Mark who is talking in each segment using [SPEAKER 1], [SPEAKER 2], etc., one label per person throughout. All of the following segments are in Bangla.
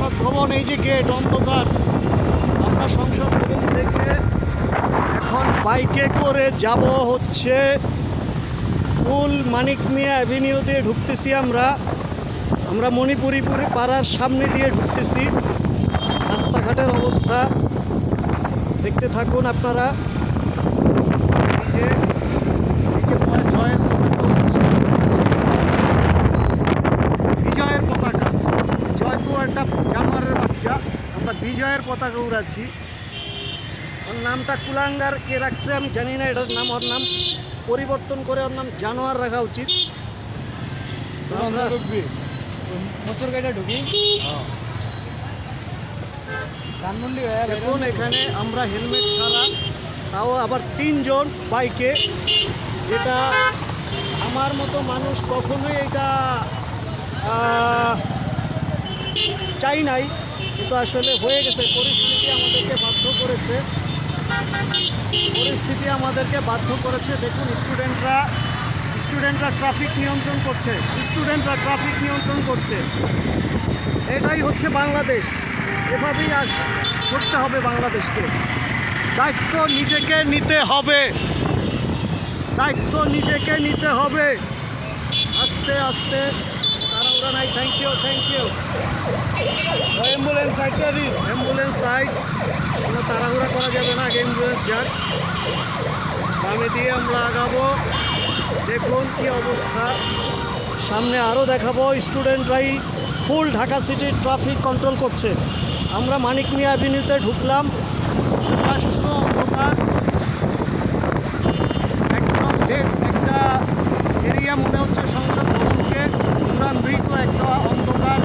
[SPEAKER 1] সংসদ ভবন, এই যে গেট অন্ধকার। আমরা সংসদ ভবন থেকে এখন বাইকে করে যাব হচ্ছে ফুল মানিক মিয়া অ্যাভিনিউ দিয়ে ঢুকতেছি। আমরা মণিপুরি পাড়ার সামনে দিয়ে ঢুকতেছি। রাস্তাঘাটের অবস্থা দেখতে থাকুন আপনারা। বিজয়ের পতাকা, জয় তো একটা জানোয়ারের বাচ্চা, আমরা বিজয়ের পতাকা উড়াচ্ছি। ওর নামটা কুলাঙ্গার কে রাখছে আমি জানি না, এটার নাম, ওর নাম পরিবর্তন করে ওর নাম জানোয়ার রাখা উচিত। আমরা
[SPEAKER 2] মোটর গাড়িটা ঢুকি
[SPEAKER 1] দেখুন এখানে আমরা হেলমেট ছাড়া, তাও আবার 3 জন বাইকে, যেটা আমার মতো মানুষ কখনোই এটা চাই নাই, কিন্তু আসলে হয়ে গেছে। পরিস্থিতি আমাদেরকে বাধ্য করেছে। দেখুন স্টুডেন্টরা ট্রাফিক নিয়ন্ত্রণ করছে। এটাই হচ্ছে বাংলাদেশ, এভাবেই করতে হবে বাংলাদেশকে। দায়িত্ব নিজেকে নিতে হবে। আস্তে আস্তে, তাড়াহুড়া নাই। Thank you. অ্যাম্বুলেন্স সাইড, কোনো তাড়াহুড়া করা যাবে না, আগে অ্যাম্বুলেন্স যাক। বামে দিয়ে আমরা আগাবো। দেখুন কি অবস্থা, সামনে আরও দেখাবো। স্টুডেন্টরাই ফুল ঢাকা সিটির ট্রাফিক কন্ট্রোল করছে। আমরা মানিক মিয়া অ্যাভিনিউতে ঢুকলাম, পুরো অন্ধকার, একদম একটা এরিয়া মনে হচ্ছে সংসদ ভবনকে, পুরা মৃত একটা অন্ধকার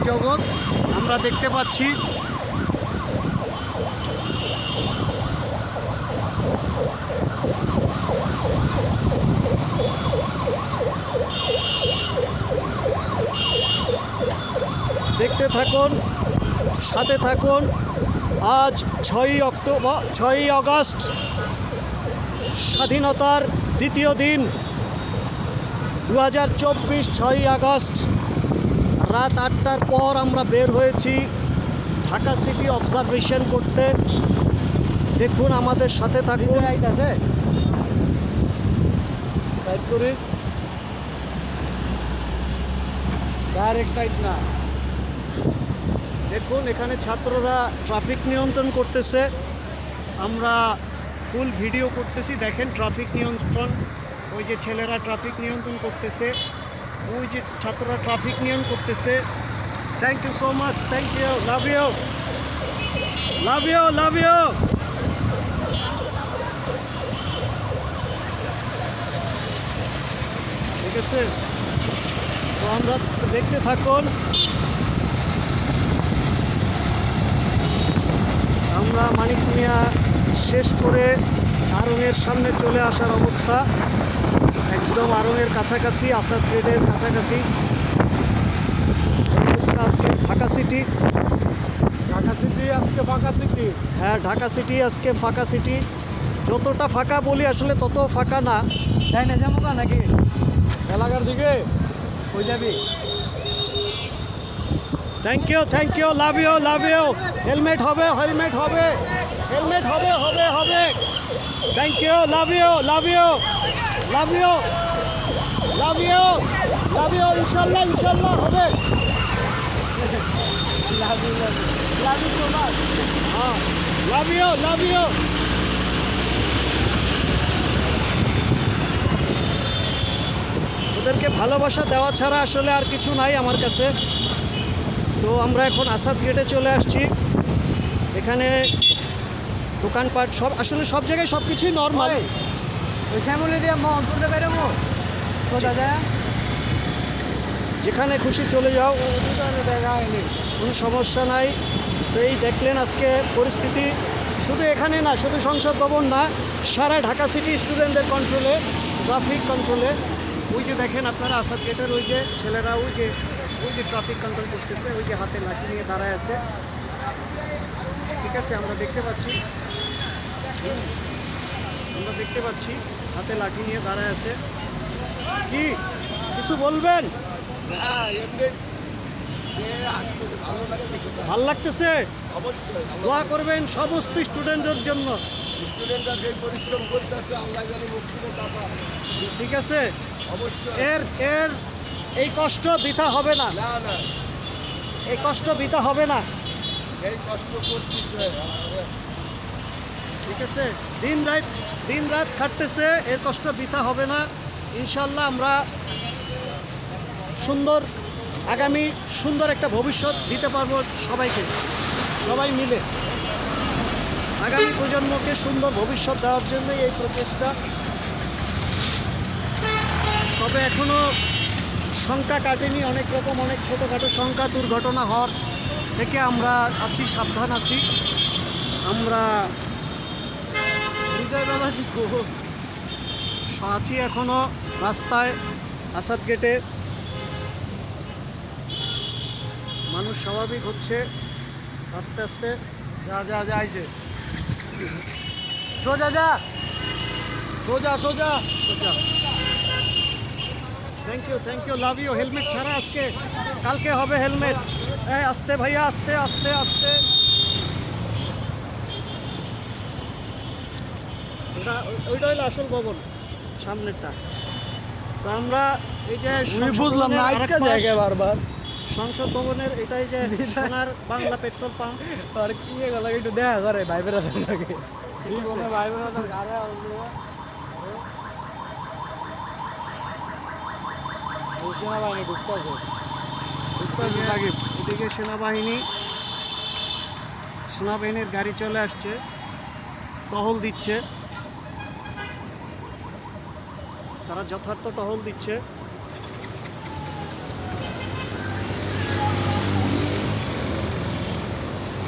[SPEAKER 1] জগৎ আমরা দেখতে পাচ্ছি। দেখতে থাকুন, সাথে থাকুন। আজ 6ই আগস্ট, স্বাধীনতার দ্বিতীয় দিন 2024। 6ই আগস্ট রাত 8টার পর আমরা বের হয়েছি ঢাকা সিটি অবজারভেশন করতে। দেখুন, আমাদের সাথে থাকুন। দেখুন এখানে ছাত্ররা ট্রাফিক নিয়ন্ত্রণ করতেছে, আমরা ফুল ভিডিও করতেছি। দেখেন ট্রাফিক নিয়ন্ত্রণ, ওই যে ছেলেরা ট্রাফিক নিয়ন্ত্রণ করতেছে, ওই যে ছাত্ররা ট্রাফিক নিয়ন্ত্রণ করতেছে। Thank you so much, thank you, love you. ঠিক আছে, তো আমরা দেখতে থাকুন। আমরা মানিক মিয়া শেষ করে আড়ংয়ের সামনে চলে আসার অবস্থা, একদম আড়ংয়ের কাছাকাছি, আসাদ গেটের কাছাকাছি। আজকে ঢাকা সিটি আজকে ফাঁকা সিটি। যতটা ফাঁকা বলি আসলে তত ফাঁকা না।
[SPEAKER 2] তাই না, যাবো নাকি এলাকার দিকে হয়ে যাবি।
[SPEAKER 1] Thank you, love you. Helmet হবে। Thank you, love you. ইনশাল্লাহ হবে। Love you. ওদেরকে ভালোবাসা দেওয়া ছাড়া আসলে আর কিছু নাই আমার কাছে। তো আমরা এখন আসাদ গেটে চলে আসছি। এখানে দোকানপাট আসলে সব জায়গায় সব কিছুই নর্মাল। যেখানে খুশি চলে যাও, কোনো সমস্যা নাই। তো এই দেখলেন আজকে পরিস্থিতি, শুধু এখানে না, শুধু সংসদ ভবন না, সারা ঢাকা সিটি স্টুডেন্টদের কন্ট্রোলে, ট্রাফিক কন্ট্রোলে। ওই যে দেখেন আপনারা আসাদ গেটের ওই যে ছেলেরা ওই যে ট্রাফিক কন্ট্রোল করতেছে, ওই যে হাতে লাঠি নিয়ে দাঁড়ায় আছে। ঠিক আছে, আমরা দেখতে পাচ্ছি হাতে লাঠি নিয়ে দাঁড়ায় আছে। কি কিছু বলবেন? ভাল লাগতেছে?
[SPEAKER 2] অবশ্যই
[SPEAKER 1] দোয়া করবেন সমস্ত স্টুডেন্টদের জন্য।
[SPEAKER 2] স্টুডেন্টরা যে পরিশ্রম করতেছে আল্লাহ যেন মুক্তি দাতা।
[SPEAKER 1] ঠিক আছে,
[SPEAKER 2] অবশ্যই
[SPEAKER 1] এর এর এই কষ্ট বৃথা হবে না,
[SPEAKER 2] না না
[SPEAKER 1] এই কষ্ট বৃথা হবে না।
[SPEAKER 2] এই কষ্ট করতেছে
[SPEAKER 1] ঠিক আছে, দিন রাত খাটতেছে, এর কষ্ট বৃথা হবে না। ইনশাল্লাহ আমরা আগামী সুন্দর একটা ভবিষ্যৎ দিতে পারবো সবাইকে, সবাই মিলে আগামী প্রজন্মকে সুন্দর ভবিষ্যৎ দেওয়ার জন্যই এই প্রচেষ্টা। তবে এখনো শঙ্কা কাটেনি, অনেক ছোটোখাটো শঙ্কা দুর্ঘটনা হওয়ার থেকে আমরা আছি, সাবধান আছি। আমরা আছি এখনো রাস্তায়, আসাদ গেটে। মানুষ স্বাভাবিক হচ্ছে আস্তে আস্তে।
[SPEAKER 2] যা যা যা আইছে সোজা যা সোজা সোজা
[SPEAKER 1] thank you, love you. Helmet ছাড়া আজকে, কালকে হবে হেলমেট। এই আস্তে ভাইয়া, আস্তে আস্তে আস্তে। ওইটা হলো আসল ভবন, সামনেরটা। তো আমরা এই যে
[SPEAKER 2] বুঝলাম না আরেকটা জায়গায় বারবার
[SPEAKER 1] সংসদ ভবনের এটাই যে সোনার বাংলা পেট্রোল পাম্প।
[SPEAKER 2] আর কি গেল একটু দেখা করে ভাই বেড়াতে লাগে
[SPEAKER 1] ঠিক আছে,
[SPEAKER 2] ভাই বেড়াতে গাড়ি সেনাবাহিনী ঢুকতেছে সাকিব
[SPEAKER 1] এদিকে সেনাবাহিনীর গাড়ি চলে আসছে, টহল দিচ্ছে, তারা যথার্থ টহল দিচ্ছে।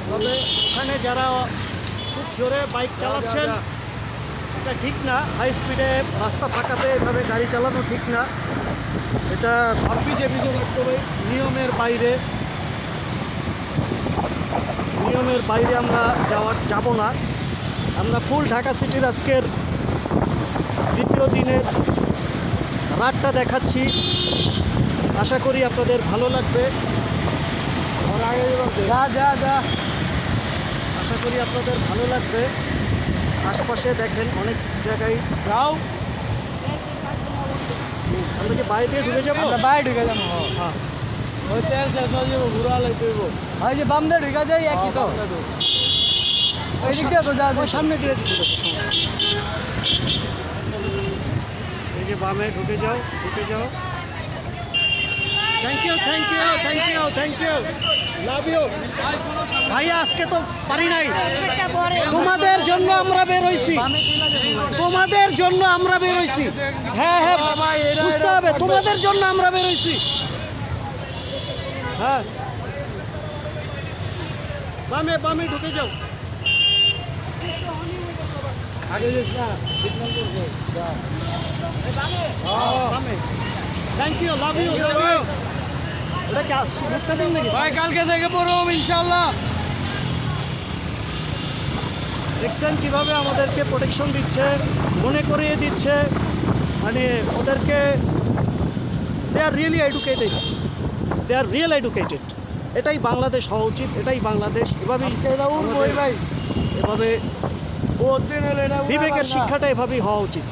[SPEAKER 1] তবে ওখানে যারা খুব জোরে বাইক চালাচ্ছেন, এটা ঠিক না। হাই স্পিডে রাস্তা ফাঁকাতে এভাবে গাড়ি চালানো ঠিক না, এটা
[SPEAKER 2] পিছিয়ে পিছিয়ে থাকতে হবে
[SPEAKER 1] নিয়মের বাইরে আমরা যাব না। আমরা ফুল ঢাকা সিটির আজকের দ্বিতীয় দিনের রাতটা দেখাচ্ছি। আশা করি আপনাদের ভালো লাগবে।
[SPEAKER 2] যা যা যা
[SPEAKER 1] আশা করি আপনাদের ভালো লাগবে। আশপাশে দেখেন অনেক জায়গায়।
[SPEAKER 2] যাও
[SPEAKER 1] আমরা কি বাইরে দিয়ে ঢুকে যাবো?
[SPEAKER 2] আমরা বাইরে ঢুকে যাবো
[SPEAKER 1] হ্যাঁ,
[SPEAKER 2] ওই তেল শেষ হয়ে যাবো ঘুরা লাগবে ওই যে বাম দিয়ে ঢুকা যাই একই তো ওই দিক দিয়ে তো যা
[SPEAKER 1] ওই সামনে দিয়ে ঢুকে যাবো। এই যে বামে ঢুকে যাও। Thank you, love you. ভাইয়া আজকে তো পারি নাই, তোমাদের জন্য আমরা বেরোইছি, হ্যাঁ বুঝতে হবে, তোমাদের জন্য আমরা বেরোইছি। হ্যাঁ, বামে ঢুকে যাও।
[SPEAKER 2] আগে যে সিগন্যাল করছে যা
[SPEAKER 1] বামে। Thank you, love you. ওটা কি মুখটা দিন নাকি?
[SPEAKER 2] ভাই কালকে থেকে পড়ব ইনশাআল্লাহ।
[SPEAKER 1] দেখছেন কিভাবে আমাদেরকে প্রোটেকশন দিচ্ছে, মনে করিয়ে দিচ্ছে, মানে ওদেরকে দে আর রিয়েলি এডুকেটেড। এটাই বাংলাদেশ হওয়া উচিত, এটাই বাংলাদেশ। এভাবে বিবেকের শিক্ষাটা এভাবেই হওয়া উচিত।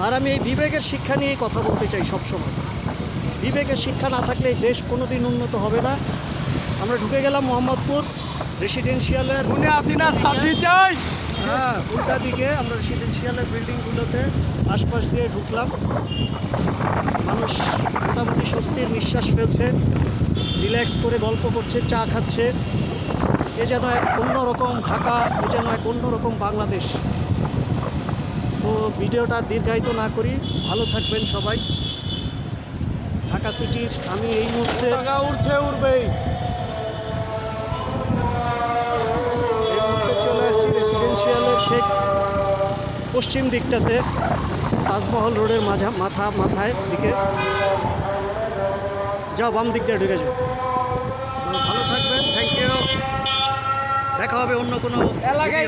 [SPEAKER 1] আর আমি এই বিবেকের শিক্ষা নিয়েই কথা বলতে চাই সবসময়। বিবেকের শিক্ষা না থাকলে এই দেশ কোনোদিন উন্নত হবে না। আমরা ঢুকে গেলাম মোহাম্মদপুর রেসিডেন্সিয়ালের উল্টা দিকে। আমরা রেসিডেন্সিয়ালের বিল্ডিংগুলোতে আশপাশ দিয়ে ঢুকলাম। মানুষ মোটামুটি স্বস্তির নিঃশ্বাস ফেলছে, রিল্যাক্স করে গল্প করছে, চা খাচ্ছে। এ যেন এক অন্যরকম ঢাকা, এ যেন এক অন্যরকম বাংলাদেশ। তো ভিডিওটা দীর্ঘায়িত না করি, ভালো থাকবেন সবাই। ঢাকা সিটির আমি এই মুহূর্তে চলে আসছি রেসিডেন্সিয়ালের ঠিক পশ্চিম দিকটাতে, তাজমহল রোডের মাথায় দিকে। যাও, বাম দিক দিয়ে ঢুকে যাও। ভালো থাকবেন, থ্যাংক ইউ। দেখা হবে অন্য কোনো
[SPEAKER 2] এলাকায়